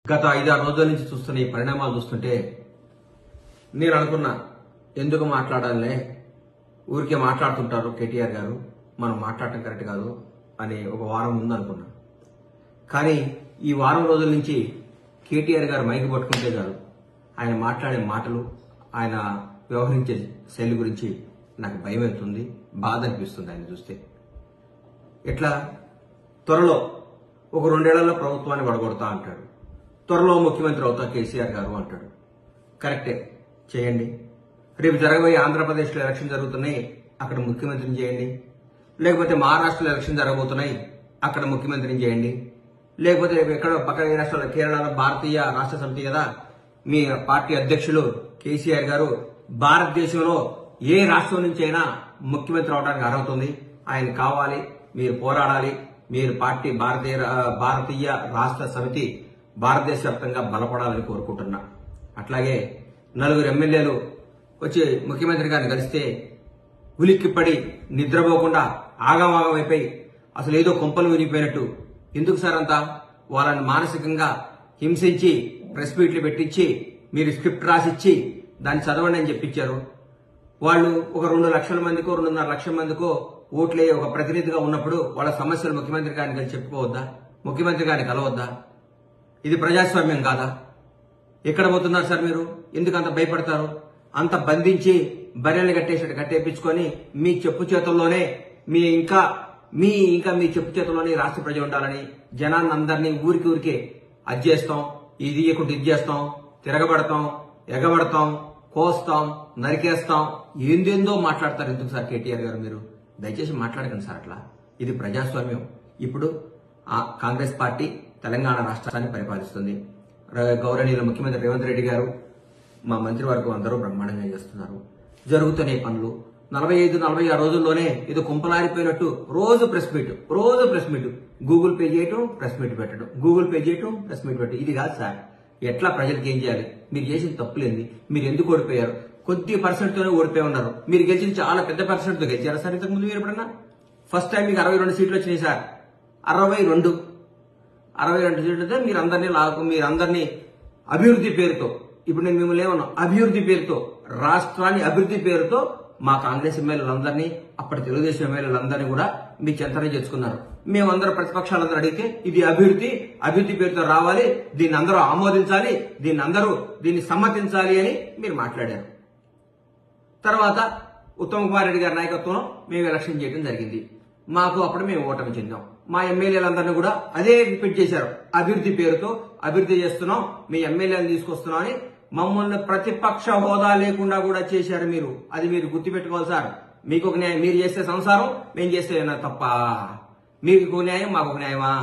గత 5-6 రోజుల నుంచి చూస్తున్న ఈ పరిణామాలు చూస్తుంటే నేను అనుకున్నా, ఎందుకు మాట్లాడాలే, ఊరికే మాట్లాడుతుంటారు కేటీఆర్ గారు, మనం మాట్లాడటం కరెక్ట్ కాదు అని ఒక వారం ముందు అనుకున్నా. కానీ ఈ వారం రోజుల నుంచి కేటీఆర్ గారు మైకి పట్టుకుంటే కాదు, ఆయన మాట్లాడే మాటలు, ఆయన వ్యవహరించే శైలి గురించి నాకు భయం అవుతుంది, బాధ అనిపిస్తుంది ఆయన చూస్తే. ఎట్లా త్వరలో ఒక 2 ఏళ్లలో ప్రభుత్వాన్ని వడగొడతా అంటాడు, త్వరలో ముఖ్యమంత్రి అవుతా కేసీఆర్ గారు అంటాడు. కరెక్టే, చేయండి. రేపు జరగబోయే ఆంధ్రప్రదేశ్లో ఎలక్షన్ జరుగుతున్నాయి, అక్కడ ముఖ్యమంత్రిని చేయండి. లేకపోతే మహారాష్ట్రలో ఎలక్షన్ జరగబోతున్నాయి, అక్కడ ముఖ్యమంత్రిని చేయండి. లేకపోతే రేపు ఎక్కడ పక్క రాష్ట్రాల్లో, కేరళలో భారతీయ రాష్ట్ర సమితి కదా మీ పార్టీ అధ్యక్షులు కేసీఆర్ గారు, భారతదేశంలో ఏ రాష్ట్రం నుంచి అయినా ముఖ్యమంత్రి అవడానికి అర్హత ఉంది, ఆయన కావాలి, మీరు పోరాడాలి, మీరు పార్టీ భారతీయ రాష్ట్ర సమితి భారతదేశ వ్యాప్తంగా బలపడాలని కోరుకుంటున్నా. అట్లాగే 4 ఎమ్మెల్యేలు వచ్చి ముఖ్యమంత్రి గారిని కలిస్తే ఉలిక్కిపడి నిద్రపోకుండా ఆగమాగమైపోయి అసలు ఏదో కొంపలు వినిపోయినట్టు, ఎందుకు సార్ అంతా వాళ్ళని మానసికంగా హింసించి ప్రెస్ మీట్లు పెట్టించి మీరు స్క్రిప్ట్ రాసిచ్చి దాన్ని చదవండి అని చెప్పించారు. వాళ్ళు ఒక 2 లక్షల మందికో 2.5 లక్షల మందికో ఓట్లే ఒక ప్రతినిధిగా ఉన్నప్పుడు వాళ్ళ సమస్యలు ముఖ్యమంత్రి గారిని కలిసి చెప్పుకోవద్దా, ముఖ్యమంత్రి గారిని కలవద్దా? ఇది ప్రజాస్వామ్యం కాదా? ఎక్కడ పోతున్నారు సార్ మీరు? ఎందుకు అంత భయపడతారు? అంత బంధించి బర్రెల్ని కట్టేసినట్టు కట్టేపించుకొని మీ చెప్పు చేతుల్లోనే మీ చెప్పు చేతుల్లోనే రాష్ట్ర ప్రజలు ఉండాలని జనాన్ని అందరినీ ఊరికే అది చేస్తాం, ఇది ఇయకుండా ఇది చేస్తాం, తిరగబడతాం, ఎగబడతాం, కోస్తాం, నరికేస్తాం, ఏందేందో మాట్లాడతారు. ఎందుకు సార్ కేటీఆర్ గారు మీరు దయచేసి మాట్లాడకండి సార్ అట్లా. ఇది ప్రజాస్వామ్యం. ఇప్పుడు కాంగ్రెస్ పార్టీ తెలంగాణ రాష్ట్రాన్ని పరిపాలిస్తుంది. గౌరవనీయుల ముఖ్యమంత్రి రేవంత్ రెడ్డి గారు, మా మంత్రివర్గం అందరూ బ్రహ్మాండంగా చేస్తున్నారు. జరుగుతున్న పనులు 45-46 రోజుల్లోనే ఇది కుంపలారిపోయినట్టు రోజు ప్రెస్ మీట్, గూగుల్ పే చేయటం, ప్రెస్ మీట్ పెట్టడం, గూగుల్ పే చేయటం, ప్రెస్ మీట్ పెట్టడం. ఇది కాదు సార్. ఎట్లా ప్రజలకు ఏం చేయాలి? మీరు చేసిన తప్పులేంది? మీరు ఎందుకు ఓడిపోయారు? కొద్ది పర్సెంట్తోనే ఓడిపోయి ఉన్నారు. మీరు గెలిచిన చాలా పెద్ద పర్సెంట్తో గెలిచారా సార్ ఇంతకు ముందు? మీరు ఎప్పుడన్నా? ఫస్ట్ టైం మీకు 62 సీట్లు వచ్చినాయి సార్. 62 సీట్లతో మీరందరినీ అభివృద్ధి పేరుతో, ఇప్పుడు నేను మిమ్మల్ని ఏమన్నా అభివృద్ధి పేరుతో, రాష్ట్రాన్ని అభివృద్ధి పేరుతో మా కాంగ్రెస్ ఎమ్మెల్యేలందరినీ, అప్పటి తెలుగుదేశం ఎమ్మెల్యేలందరినీ కూడా మీ చెంతనే చేసుకున్నారు. మేమందరూ ప్రతిపక్షాలందరూ అడిగితే ఇది అభివృద్ధి పేరుతో రావాలి, దీన్ని అందరూ ఆమోదించాలి, దీన్ని సమ్మతించాలి అని మీరు మాట్లాడారు. తర్వాత ఉత్తమ్ కుమార్ రెడ్డి గారి నాయకత్వంలో మేము ఎలక్షన్ చేయడం జరిగింది. మాకు అప్పుడు మేము ఓటమి చెందాం. మా ఎమ్మెల్యేలందరినీ కూడా అదే రిపీట్ చేశారు, అభివృద్ధి పేరుతో అభివృద్ధి చేస్తున్నాం, మీ ఎమ్మెల్యేలను తీసుకొస్తున్నాం అని మమ్మల్ని ప్రతిపక్ష హోదా లేకుండా కూడా చేశారు మీరు. అది మీరు గుర్తుపెట్టుకోవాలి సార్. మీకు ఒక న్యాయం, మీరు చేస్తే సంసారం, మేము చేస్తే తప్ప. మీకు న్యాయం, మాకు న్యాయమా?